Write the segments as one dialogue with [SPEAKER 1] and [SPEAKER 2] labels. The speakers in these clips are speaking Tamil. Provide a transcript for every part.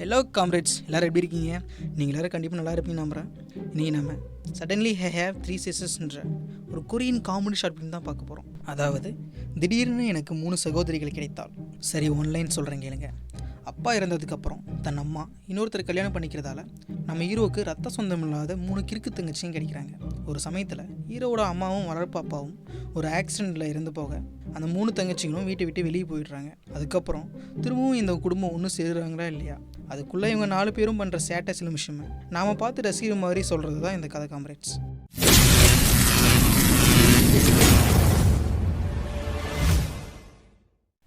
[SPEAKER 1] ஹலோ காம்ரேட்ஸ், எல்லோரும் எப்படி இருக்கீங்க? நீங்கள் எல்லோரும் கண்டிப்பாக நல்லா இருப்பீங்க நம்புகிறேன். இன்றைக்கி நம்ம சடன்லி ஹேவ் 3 சிஸ்டர்ஸ்ன்ற ஒரு கொரியன் காமெடி ஷார்ட் ஃபிலிம் தான் பார்க்க போகிறோம். அதாவது திடீர்னு எனக்கு 3 சகோதரிகள் கிடைத்தால். சரி, ஒன்லைன் சொல்கிறேன் கேளுங்க. அப்பா இறந்ததுக்கப்புறம் தன் அம்மா இன்னொருத்தர் கல்யாணம் பண்ணிக்கிறதால நம்ம ஹீரோவுக்கு ரத்த சொந்தம் இல்லாத 3 கிறுக்கு தங்கச்சியும் கிடைக்கிறாங்க. ஒரு சமயத்தில் ஹீரோவோட அம்மாவும் வளர்ப்பு அப்பாவும் ஒரு ஆக்சிடெண்ட்டில் இறந்து போக அந்த 3 தங்கச்சிகளும் வீட்டை விட்டு வெளியே போயிடுறாங்க. அதுக்கப்புறம் திரும்பவும் இந்த குடும்பம் ஒன்றும் சேருறாங்களா இல்லையா, அதுக்குள்ளே இவங்க 4 பேரும் பண்ணுற சேட்டை சில விஷயமே நாம் பார்த்து ரசிக்கிற மாதிரி சொல்கிறது தான் இந்த கதை காம்ரேட்ஸ்.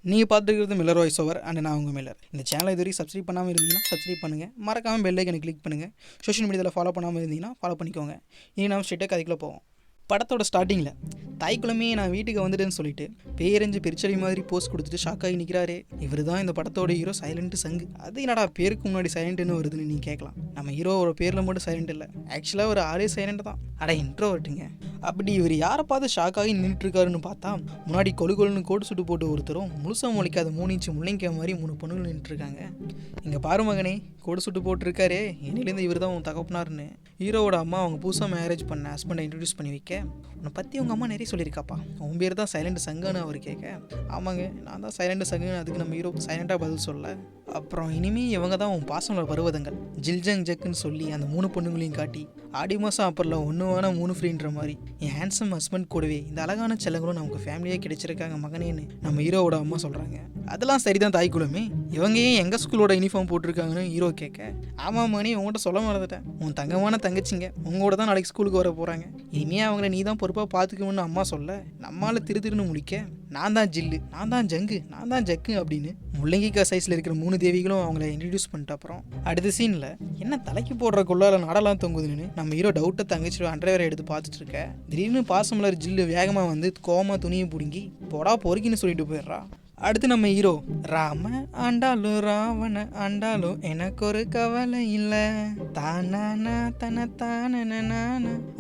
[SPEAKER 1] நீங்கள் பார்த்துருக்கிறது மில்லர் வாய்ஸ் ஓவர் அண்ட் நான் உங்கள் மில்லர். இந்த சேனலை இது வரைக்கும் சப்ஸ்கிரைப் பண்ணாமல் இருந்தீங்கன்னா சப்ஸ்கிரைப் பண்ணுங்கள். மறக்காமல் பெல் ஐக்கனை கிளிக் பண்ணுங்கள். சோஷியல் மீடியாவில் ஃபாலோ பண்ணாமல் இருந்தீங்கன்னா ஃபாலோ பண்ணிக்கோங்க. இனி நாம் ஸ்ட்ரெயிட்டாக கதைக்குள்ளே போவோம். படத்தோட ஸ்டார்டிங்கில் தாய்க்குளமே நான் வீட்டுக்கு வந்துட்டேன்னு சொல்லிட்டு பேரஞ்சு பெருச்சடி மாதிரி போஸ்ட் கொடுத்துட்டு ஷாக்காகி நிற்கிறாரே, இவர் தான் இந்த படத்தோட ஹீரோ சைலண்ட் சங்கு. அது என்னடா பேருக்கு முன்னாடி சைலண்ட்னு வருதுன்னு நீங்கள் கேட்கலாம். நம்ம ஹீரோவோட பேரில் மட்டும் சைலண்ட் இல்லை, ஆக்சுவலாக ஒரு ஆளே சைலண்ட் தான். இன்ட்ரோவர்ட்டுங்க. அப்படி இவர் யாரை பார்த்து ஷாக்காகி நின்றுட்டுருக்காருன்னு பார்த்தா, முன்னாடி கொழுன்னு கோட்டு சுட்டு போட்டு ஒருத்தரும் முழுசாக முளைக்காத 3 இன்ச்சு முள்ளைங்க மாதிரி 3 பொண்ணுகள் நின்றுட்டுருக்காங்க. இங்கே பாரு மகனே, கோடு சுட்டு போட்டிருக்காரே, என்னிலேருந்து இவர் தான் உன் தகப்பனார்னு ஹீரோவோட அம்மா அவங்க புதுசாக மேரேஜ் பண்ண ஹஸ்பண்டை இன்ட்ரடியூஸ் பண்ணி வைக்க, உன்னை பற்றி உங்கள் அம்மா நிறைய சொல்லியிருக்காப்பா, உன் பேர் தான் சைலண்ட் சங்குன்னு அவர் கேட்க, ஆமாங்க நான் தான் சைலண்ட் சங்குன்னு. அதுக்கு நம்ம ஹீரோ சைலண்ட்டாக பதில் சொல்ல, அப்புறம் இனிமேல் இவங்க தான் உன் பாசங்களோட பருவதங்கள் ஜில்ஜங் ஜக்குன்னு சொல்லி அந்த 3 பொண்ணுங்களையும் காட்டி ஆடி மாதம் அப்புறம் ஒன்றுவான 3 ஃப்ரீன்ற மாதிரி என் ஹேண்ட்ஸம் ஹஸ்பண்ட் கூடவே இந்த அழகான செல்லங்களும் நமக்கு ஃபேமிலியாக கிடைச்சிருக்காங்க மகனேன்னு நம்ம ஹீரோவோட அம்மா சொல்கிறாங்க. அதெல்லாம் சரிதான் தாய்க்குளமே, இவங்க ஏன் எங்கள் ஸ்கூலோட யூனிஃபார்ம் போட்டிருக்காங்கன்னு ஹீரோ கேட்க, ஆமாம் மணி உங்கள்கிட்ட சொல்ல மறந்துட்டேன், உன் தங்கமான தங்கச்சிங்க உங்களோட தான் நாளைக்கு ஸ்கூலுக்கு வர போகிறாங்க, இனிமேல் அவங்கள நீ தான் பொறுப்பாக பார்த்துக்கணும்னு அம்மா சொல்ல, நம்மளால் திருன்னு முடிக்க, நான் தான் ஜில்லு, நான் தான் ஜங்கு, நான் தான் ஜக்கு அப்படின்னு முள்ளங்கிக்கா சைஸில் இருக்கிற 3 தேவிகளும் அவங்கள இன்ட்ரடியூஸ் பண்ணிட்ட அப்புறம் அடுத்த சீனில் என்ன தலைக்கு போடுற கொள்ளால நாடெல்லாம் தொங்குதுன்னு நம்ம ஹீரோ டவுட்டை தங்கச்சி அண்டர்வேரை எடுத்து பார்த்துட்டு இருக்க, திடீர்னு பாசமலர் ஜில்லு வேகமாக வந்து கோமா துணியை பிடுங்கி போடா பொறுக்கின்னு சொல்லிட்டு போயிடுறா. அடுத்து நம்ம ஹீரோ, ராம ஆண்டாலும் ராவண ஆண்டாலும் எனக்கு ஒரு கவலை இல்லை தானா தன தான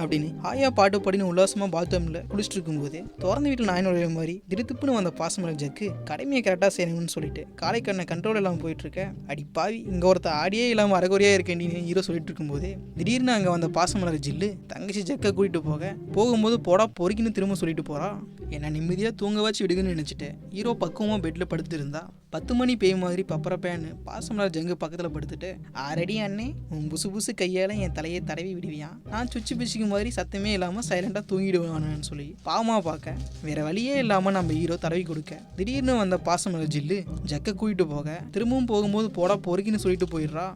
[SPEAKER 1] அப்படின்னு ஆயா பாட்டு பாடின்னு உல்லாசமாக பாத்ரூமில் குளிச்சுட்டு இருக்கும்போது திறந்த வீட்டில் நாயினோட மாதிரி திருத்துப்புன்னு வந்த பாசமலர் ஜக்கு கடமையை கரெக்டாக செய்யணும்னு சொல்லிட்டு காலை கண்ணை கண்ட்ரோல் இல்லாமல் போயிட்டு இருக்க, அடி பாவி இங்கே ஒருத்த ஆடியே இல்லாமல் அரைகுறையாக இருக்கேன்னு ஹீரோ சொல்லிட்டு இருக்கும்போது திடீர்னு அங்கே வந்த பாசமலர் ஜில்லு தங்கச்சி ஜக்கை கூட்டிட்டு போகும்போது போடா பொறுக்கின்னு திரும்ப சொல்லிட்டு போறா. என்ன நிம்மதியாக தூங்க வச்சு விடுங்கன்னு நினச்சிட்டு ஹீரோ பக்குவமாக பெட்டில் படுத்து இருந்தா 10 மணி பேய் மாதிரி பப்பரப்பேன்னு பாசமலர் ஜங்கு பக்கத்தில் படுத்துட்டு, ஆரடி அண்ணே உன் புசு கையால் என் தலையை தடவி விடுவியான், நான் சுச்சு பிச்சுக்கு மாதிரி சத்தமே இல்லாமல் சைலண்டாக தூங்கிடுவானு சொல்லி பாவமாக பார்க்க வேற வழியே இல்லாமல் நம்ம ஹீரோ தடவி கொடுக்க, திடீர்னு வந்த பாசமலர் ஜில்லு ஜக்கை கூட்டிட்டு போக திரும்பவும் போகும்போது போடா பொறுக்கின்னு சொல்லிட்டு போயிடுறா.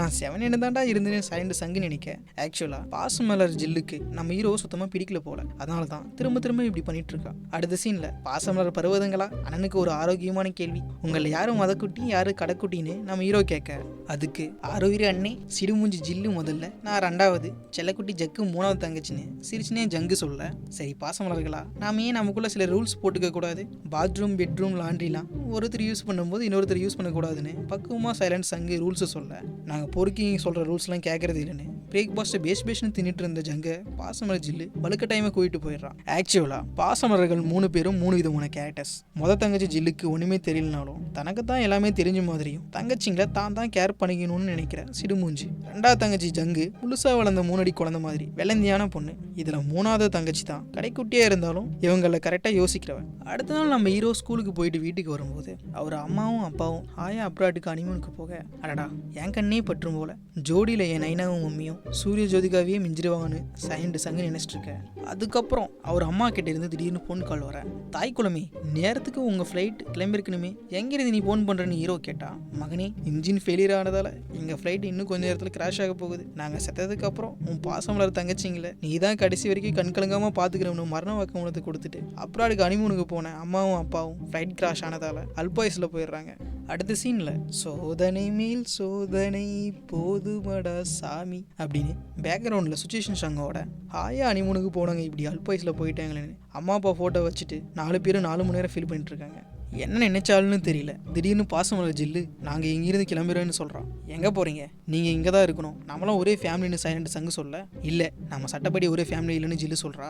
[SPEAKER 1] நான் 7 தாண்டா இருந்தேன்னு சைலண்ட் சங்கு நினைக்க, ஆக்சுவலாக பாசமலர் ஜில்லுக்கு நம்ம ஹீரோ சுத்தமாக பிடிக்கல போல, அதனால தான் திரும்ப இப்படி பண்ணிட்டு இருக்கா. அடுத்த சீனில் பாசமலர் பருவதங்களா அண்ணனுக்கு ஒரு ஆரோக்கியமான கேள்வி, உங்களை யாரும் மதக்குட்டி யாரு கடைக்குட்டின்னு நம்ம ஹீரோ கேட்க, அதுக்கு ஆரோக்கிய அண்ணே சிடுமூஞ்சி ஜில்லு முதல்ல, நான் 2வது செல்லக்குட்டி ஜக்கு 3வது தங்கச்சின்னு சிரிச்சுனே ஜங்கு சொல்ல, சரி பாசமலர்களா நாம ஏன் நமக்குள்ள சில ரூல்ஸ் போட்டுக்க கூடாது, பாத்ரூம் பெட்ரூம் லாண்ட்ரிலாம் ஒருத்தர் யூஸ் பண்ணும்போது இன்னொருத்தர் யூஸ் பண்ணக்கூடாதுன்னு பக்குவமாக சைலண்ட் சங்கு ரூல்ஸை சொல்ல, நாங்கள் பொறுக்கி சொல்கிற ரூல்ஸ்லாம் கேட்கறது இல்லைன்னு பிரேக்ஃபாஸ்ட்டை பேஷ்னு தின்னுட்டு இருந்த ஜங்க பாசமலர் ஜில்லு வழுக்க டைமை கூட்டிட்டு போயிடுறான். ஆக்சுவலாக பாசமலர்கள் 3 பேரும் 3 விதமான கேரக்டர்ஸ். தங்கச்சி ஜில்லுக்கு ஒன்றுமே தெரியலனாலும் தனக்கு தான் எல்லாமே தெரிஞ்ச மாதிரியும் தங்கச்சிங்களை தான் கேர் பண்ணிக்கணும்னு நினைக்கிற சிடுமூஞ்சி. 2வது தங்கச்சி ஜங்கு முழுசாக வளர்ந்த 3 அடி குழந்தை மாதிரி வெள்ளந்தியான பொண்ணு. இதில் 3வது தங்கச்சி தான் கடைக்குட்டியாக இருந்தாலும் இவங்களை கரெக்டாக யோசிக்கிறவன். அடுத்த நாள் நம்ம ஹீரோ ஸ்கூலுக்கு போயிட்டு வீட்டுக்கு வரும்போது அவர் அம்மாவும் அப்பாவும் ஆயா அப்ராட்டுக்கு அனிமனுக்கு போக, அடடா என் கண்ணே பற்றும் போல ஜோடியில் என் நைனாவும் மம்மியும் சூரிய ஜோதிகாவே மிஞ்சிடுவாங்கன்னு சைலண்ட் சங்கு நினைச்சிட்டு இருக்க. அதுக்கப்புறம் அவர் அம்மா கிட்ட இருந்து திடீர்னு ஃபோன் கால் வர, தாய்க்குளமே நேரத்துக்கு உங்கள் ஃப்ளைட் கிளம்பிருக்கணுமே, எங்கிருந்து நீ ஃபோன் பண்ணுறேன்னு ஹீரோ கேட்டா, மகனே இன்ஜின் ஃபெயிலியர் ஆனதால் எங்கள் ஃப்ளைட் இன்னும் கொஞ்சம் நேரத்தில் கிராஷ் ஆக போகுது, நாங்கள் செத்ததுக்கப்புறம் உன் பாசமலர் தங்கச்சிங்கள நீ தான் கடைசி வரைக்கும் கண் கலங்காமல் பார்த்துக்கிறவனு மரண வாக்குமூலத்தை கொடுத்துட்டு அப்ராடுக்கு அனிமூனுக்கு போன அம்மாவும் அப்பாவும் ஃப்ளைட் கிராஷ் ஆனதால் அல்பாயுஸில் போயிடுறாங்க. அடுத்த சீனில் சோதனை மேல் சோதனை போதுமடா சாமி அப்படின்னு பேக்ரவுண்டில் சுச்சுவேஷன் சாங்கோட ஆயா அனிமூனுக்கு போனாங்க இப்படி அல்பாயுஸில் போயிட்டாங்களேன்னு அம்மா அப்பா ஃபோட்டோ வச்சுட்டு 4 பேரும் 4 மணி நேரம் ஃபீல் பண்ணிட்டு இருக்காங்க. என்ன நினைச்சாலுன்னு தெரியல. திடீர்னு பாசமலர் ஜில்லு நாங்கள் இங்கிருந்து கிளம்புறேன்னு சொல்கிறான். எங்கே போகிறீங்க? நீங்கள் இங்கே தான் இருக்கணும், நம்மளாம் ஒரே ஃபேமிலின்னு சைலண்ட் சங்கு சொல்ல. இல்லை, நம்ம சட்டப்படி ஒரே ஃபேமிலி இல்லைன்னு ஜில்லு சொல்கிறா.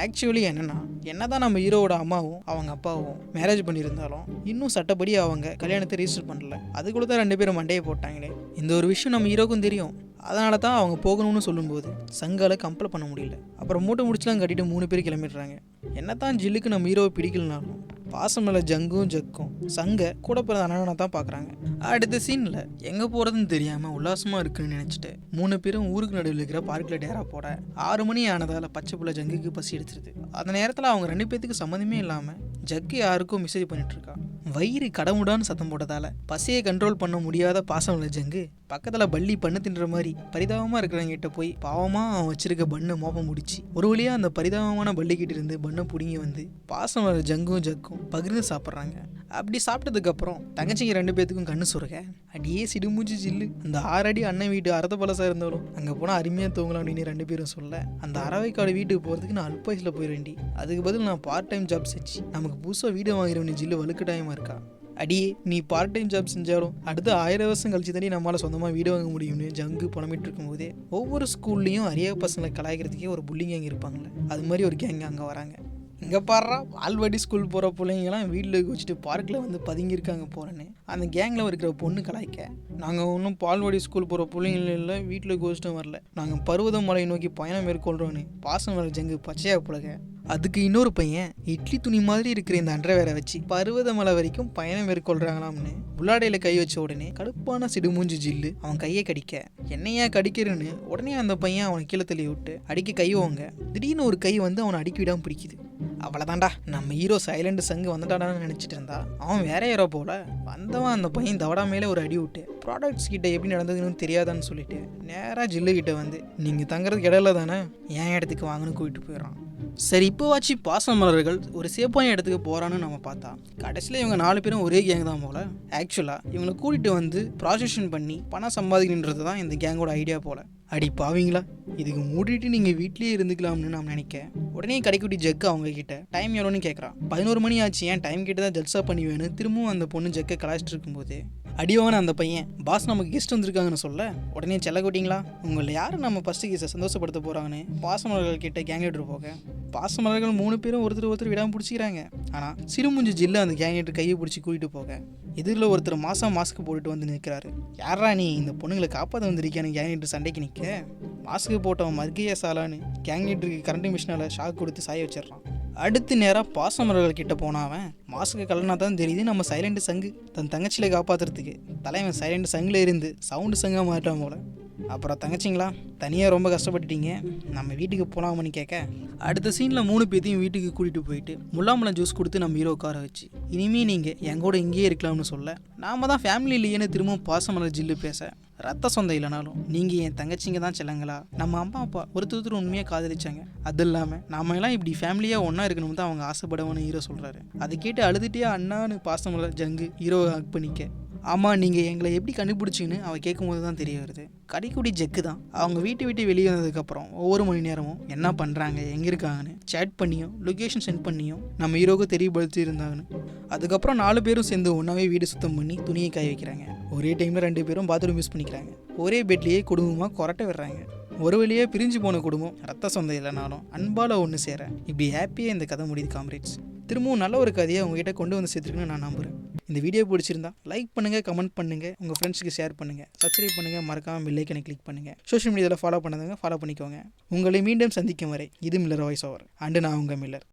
[SPEAKER 1] ஆக்சுவலி என்னன்னா, என்னதான் நம்ம ஹீரோவோட அம்மாவும் அவங்க அப்பாவும் மேரேஜ் பண்ணியிருந்தாலும் இன்னும் சட்டப்படி அவங்க கல்யாணத்தை ரிஜிஸ்டர் பண்ணல. அதுக்குள்ள தான் 2 பேரும் மண்டையை போட்டாங்களே. இந்த ஒரு விஷயம் நம்ம ஹீரோக்கும் தெரியும். அதனால தான் அவங்க போகணும்னு சொல்லும்போது சங்கால கம்பல் பண்ண முடியல. அப்புறம் மூட்டை முடிச்சுலாம் கட்டிட்டு 3 பேர் கிளம்பிடுறாங்க. என்னத்தான் ஜில்லுக்கு நம்ம ஹீரோவை பிடிக்கலனாலும் பாசமல்ல ஜங்கும் ஜக்கும் சங்க கூட பிறந்த அண்ணனை தான் பார்க்குறாங்க. அடுத்த சீனில் எங்கே போகிறதுன்னு தெரியாமல் உல்லாசமாக இருக்குன்னு நினச்சிட்டு 3 பேரும் ஊருக்கு நடுவில் இருக்கிற பார்க்கில் டேரா போட 6 மணி ஆனதால் பச்சை புள்ள ஜங்குக்கு பசி எடுத்துருது. அந்த நேரத்தில் அவங்க 2 பேத்துக்கு சம்மந்தமே இல்லாமல் ஜக்கு யாருக்கும் மெசேஜ் பண்ணிட்டுருக்கா. வயிறு கடமுடான்னு சத்தம் போட்டதால் பசியை கண்ட்ரோல் பண்ண முடியாத பாசமல்ல ஜங்கு பக்கத்தில் பள்ளி பண்ணு தின்ற மாதிரி பரிதாபமாக இருக்கிறவங்கிட்ட போய் பாவமாக அவன் வச்சிருக்க பண்ணை மோப்பம் முடிச்சு ஒரு வழியாக அந்த பரிதாபமான பள்ளிக்கிட்ட இருந்து பண்ணை பிடுங்கி வந்து பாசமல்ல ஜங்கும் ஜக்கும் பகிர்ந்து சாப்பிட்றாங்க. அப்படி சாப்பிட்டதுக்கப்புறம் தங்கச்சிங்க 2 பேத்துக்கும் கண்ணு சுருக அடியே சிடுமூஞ்சி ஜில்லு. அந்த 6 அடி அண்ணன் வீட்டு அறத பழசாக இருந்தாலும் அங்கே போனால் அருமையாக தூங்கலாம் அப்படின்னு 2 பேரும் சொல்ல, அந்த அறவைக்காடு வீட்டுக்கு போகிறதுக்கு நான் அல்ப வயசில் போயிடுவேண்டி, அதுக்கு பதில் நான் பார்ட் டைம் ஜாப் செஞ்சு நமக்கு புதுசாக வீடு வாங்கிடுவேன் ஜில்லு வலுக்கட்டாயமாக இருக்கா. அடியே நீ பார்ட் டைம் ஜாப் செஞ்சாலும் அடுத்த 1000 வருஷம் கழிச்சு தாண்டி நம்மளால் சொந்தமாக வீடு வாங்க முடியும்னு ஜங்கு புலம்பிட்டு இருக்கும்போதே ஒவ்வொரு ஸ்கூல்லையும் அறியாத பசங்களை கலாய்க்கிறதுக்கே ஒரு புல்லிங் கேங் இருப்பாங்களே, அது மாதிரி ஒரு கேங் அங்கே வராங்க. இங்கே பாடுறா பால்வாடி ஸ்கூல் போகிற பிள்ளைங்கலாம் வீட்டில் வச்சுட்டு பார்க்கில் வந்து பதுங்கியிருக்காங்க போகிறேன்னு அந்த கேங்கில் இருக்கிற பொண்ணு கலாய்க்க, நாங்கள் ஒன்றும் பால்வாடி ஸ்கூல் போகிற பிள்ளைங்கள இல்லை, வீட்டில் கோஷ்டம் வரல, நாங்கள் பருவதமலை நோக்கி பயணம் மேற்கொள்கிறோன்னு பாசமலர் ஜங்கு பச்சையாக புலக. அதுக்கு இன்னொரு பையன் இட்லி துணி மாதிரி இருக்கிற இந்த அண்டர்வேரை வச்சு பருவதமலை வரைக்கும் பயணம் மேற்கொள்கிறாங்களாம்னு உள்ளாடையில் கை வச்ச உடனே கடுப்பான சிடுமூஞ்சி ஜில்லு அவன் கையை கடிக்க, என்னையா கடிக்கிறன்னு உடனே அந்த பையன் அவனை கீழே தள்ளி விட்டு அடிக்க கைவோங்க. திடீர்னு ஒரு கை வந்து அவனை அடிக்க விடாமல் பிடிக்குது. அவ்வளோதான்டா, நம்ம ஹீரோ சைலண்ட் சங்கு வந்துட்டாடான்னு நினச்சிட்டு இருந்தா அவன் வேற யாரோ போல வந்தவன் அந்த பையன் தவடா மேலே ஒரு அடி விட்டு ப்ராடக்ட்ஸ் கிட்ட எப்படி நடந்ததுன்னு தெரியாதான்னு சொல்லிட்டு நேராக ஜில்லு கிட்ட வந்து நீங்கள் தங்குறதுக்கு இடையில தானே என் இடத்துக்கு வாங்கன்னு கூப்பிட்டு போயிடறான். சரி, இப்போவாச்சு பாசமலர்கள் ஒரு சேஃபான இடத்துக்கு போகிறான்னு நம்ம பார்த்தா கடைசியில் இவங்க 4 பேரும் ஒரே கேங் தான் போல. ஆக்சுவலாக இவங்களை கூட்டிகிட்டு வந்து ப்ராசஷன் பண்ணி பணம் சம்பாதிக்கணுன்றது தான் இந்த கேங்கோட ஐடியா போல். அடி பாவீங்களா, இதுக்கு மூடிட்டு நீங்கள் வீட்லேயே இருந்துக்கலாம்னு நான் நினைக்க. உடனே கடைக்குட்டி ஜக்கு அவங்க கிட்ட டைம் எவ்வளோன்னு கேட்குறான். 11 மணி ஆச்சு, ஏன் டைம் கிட்ட தான் ஜல்சா பண்ணுவேன்னு திரும்பவும் அந்த பொண்ணு ஜக்கை கலாச்சிட்டு இருக்கும்போது அடிவான அந்த பையன் பாஸ் நமக்கு கெஸ்ட் வந்திருக்காங்கன்னு சொல்ல, உடனே செல்ல கூட்டிங்களா உங்களை யாரும் நம்ம ஃபஸ்ட்டு கெஸ்ட்டை சந்தோஷப்படுத்த போகிறாங்கன்னு பாசமலர்கள் கிட்ட கேங் லீடர் போக பாசமலர்கள் 3 பேரும் ஒருத்தர் விடாமல் பிடிச்சிக்கிறாங்க. ஆனால் சிறுமுஞ்சி ஜில்லு அந்த கேங் லீடர் கையை பிடிச்சி கூட்டிகிட்டு போக இதில் ஒருத்தர் மாஸ்க்கு போட்டுட்டு வந்து நிற்கிறாரு. யாரா நீ இந்த பொண்ணுங்களை காப்பாற்ற வந்திருக்கியான்னு கேங் லீடர் சண்டைக்கு நிற்க மாஸ்க்கு போட்டவன் மர்கியா சாலான்னு கேங் லீடருக்கு கரண்ட் மிஷினால் ஷாக் கொடுத்து சாய வச்சிடறான். அடுத்து நேராக பாசமலர்கள் கிட்ட போனவன் மாஸ்க்கு கலனா தான் தெரியுது நம்ம சைலண்ட் சங்கு தன் தங்கச்சியில் காப்பாற்றுறதுக்கு தலைவன் சைலண்ட் சங்கில் இருந்து சவுண்டு சங்காக மாட்டான் போல. அப்புறம் தங்கச்சிங்களா தனியாக ரொம்ப கஷ்டப்பட்டுட்டீங்க, நம்ம வீட்டுக்கு போகலாமன்னு கேட்க அடுத்த சீனில் 3 பேத்தையும் வீட்டுக்கு கூட்டிகிட்டு போயிட்டு முல்லாம்பழம் ஜூஸ் கொடுத்து நம்ம ஹீரோ உட்கார வச்சு இனிமேல் நீங்கள் என் கூட இங்கேயே இருக்கலாம்னு சொல்ல, நாம தான் ஃபேமிலி இல்லையேன்னு திரும்பவும் பாசமலர் ஜில்லு பேச, ரத்த சொந்தம் இல்லைனாலும் நீங்கள் என் தங்கச்சிங்க தான் செல்லங்களா, நம்ம அம்மா அப்பா ஒருத்தர் உண்மையாக காதலிச்சாங்க, அது இல்லாமல் நாம எல்லாம் இப்படி ஃபேமிலியாக ஒன்றா இருக்கணும் தான் அவங்க ஆசைப்படவன்னு ஹீரோ சொல்கிறாரு. அதை கேட்டு அழுதுகிட்டே அண்ணான்னு பாசமலர் ஜங்கு ஹீரோவை ஹக் பண்ணிக்க, ஆமாம் நீங்கள் எங்களை எப்படி கண்டுபிடிச்சிங்கன்னு அவள் கேட்கும்போது தான் தெரிய வருது கடைக்குடி ஜக்கு தான் அவங்க விட்டு வெளியே வந்ததுக்கப்புறம் ஒவ்வொரு மணி நேரமும் என்ன பண்ணுறாங்க எங்கே இருக்காங்கன்னு சேட் பண்ணியும் லொக்கேஷன் சென்ட் பண்ணியும் நம்ம ஹீரோவுக்கு தெரியப்படுத்தி இருந்தாங்கன்னு. அதுக்கப்புறம் 4 பேரும் சேர்ந்து ஒன்றாவே வீடு சுத்தம் பண்ணி துணியை காய வைக்கிறாங்க. ஒரே டைமில் 2 பேரும் பாத்ரூம் யூஸ் பண்ணிக்கிறாங்க. ஒரே பெட்லேயே குடும்பமாக கொரட்டை விடுறாங்க. ஒரு வழியே பிரிஞ்சு போன குடும்பம் ரத்த சொந்தம் இல்லைனாலும் அன்பால் ஒன்று சேர இப்படி ஹாப்பியாக இந்த கதை முடியுது காம்ரேட்ஸ். திரும்பவும் நல்ல ஒரு கதையை உங்ககிட்ட கொண்டு வந்து சேர்த்துருக்குன்னு நான் நம்புகிறேன். இந்த வீடியோ பிடிச்சிருந்தா லைக் பண்ணுங்கள், கமெண்ட் பண்ணுங்கள், உங்கள் ஃப்ரெண்ட்ஸுக்கு ஷேர் பண்ணுங்கள், சப்ஸ்கிரைப் பண்ணுங்கள், மறக்காமல் பெல் ஐக்கனை கிளிக் பண்ணுங்கள். சோஷியல் மீடியாவில் ஃபாலோ பண்ணாதவங்க ஃபாலோ பண்ணிக்கோங்க. உங்களை மீண்டும் சந்திக்கும் வரை இது மில்லர் வாய்ஸ் ஓவர் அண்டு நான் உங்கள் மில்லர்.